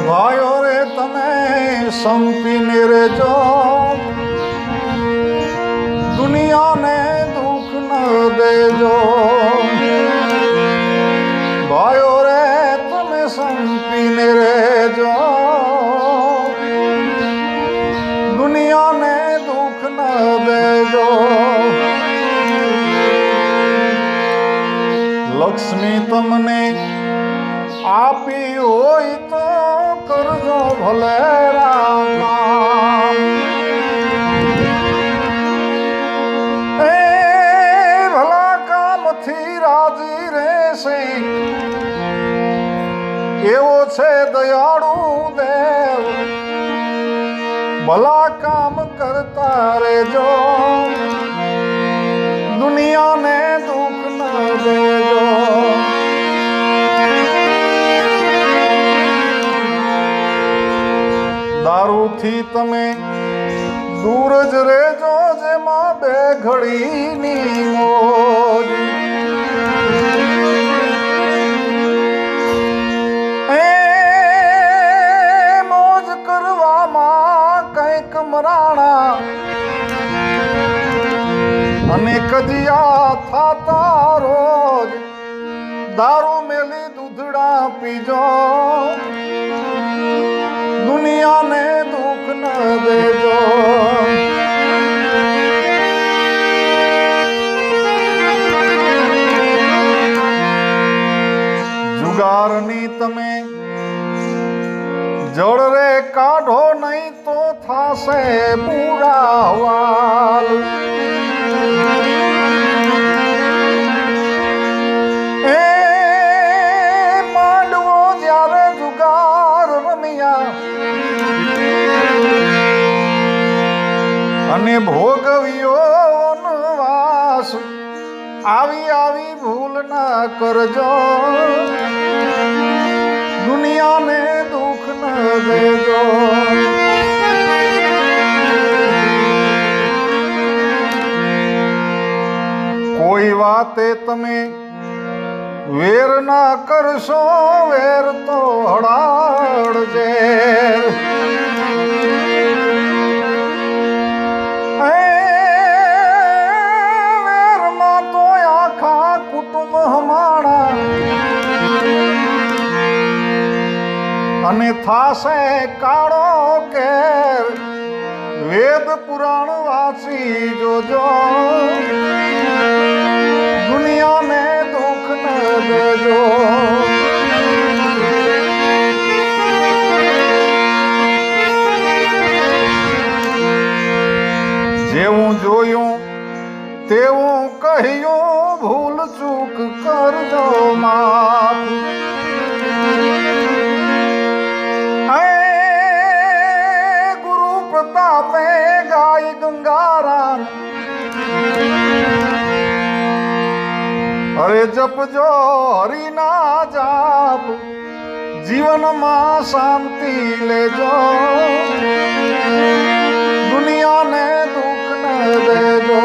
ભાઈઓ રે તમે સંપીને રેજો, દુનિયાને દુઃખ ન દેજો. ભાઈઓ રે તમે સંપીને રેજો, દુનિયાને દુઃખ ન દેજો. લક્ષ્મી તમને આપી હોય તો કરજો ભલે રામ. એ ભલા કામથી રાજી રહેશે એવો છે દયાળુ દેવ. ભલા કામ કરતા રેજો, દુનિયાને દુઃખ ન દેજો. દારૂથી તમે દૂર જ રહેજો, જેમાં બે ઘડીની મોજ. એ મોજ કરવામાં કંઈક મરાણા અને કજિયા થાતા રોજ. દારૂ મેલી દૂધડા પીજો, દુનિયાને દુઃખ ન દેજો. જુગારની તમે જળ રે કાઢો નહીં તો થાશે પૂરા વાલ. એ માંડવો જ્યારે જુગાર રમ્યા અને ભોગવ્યો વનવાસ, આવી આવી ભૂલ ના કરજો, દુનિયાને દુઃખ ન દેજો. કોઈ વાતે તમે વેર ના કરશો, વેર તો હળાળજે. વેરમાં તો આખા કુટુંબ હમાણા અને થાશે કાળો કેર. વેદ પુરાણ વાંચી જોજો, દુનિયાને દુઃખ ન દેજો. જેવું જોયું તેવું કહ્યું, ભૂલ ચૂક કરજો માફ. ગુરુ પ્રતાપે ગાય ગંગારામ, અરે જપજો હરિના જાપ, જીવનમાં શાંતિ લેજો, દુનિયાને દુઃખ ન દેજો.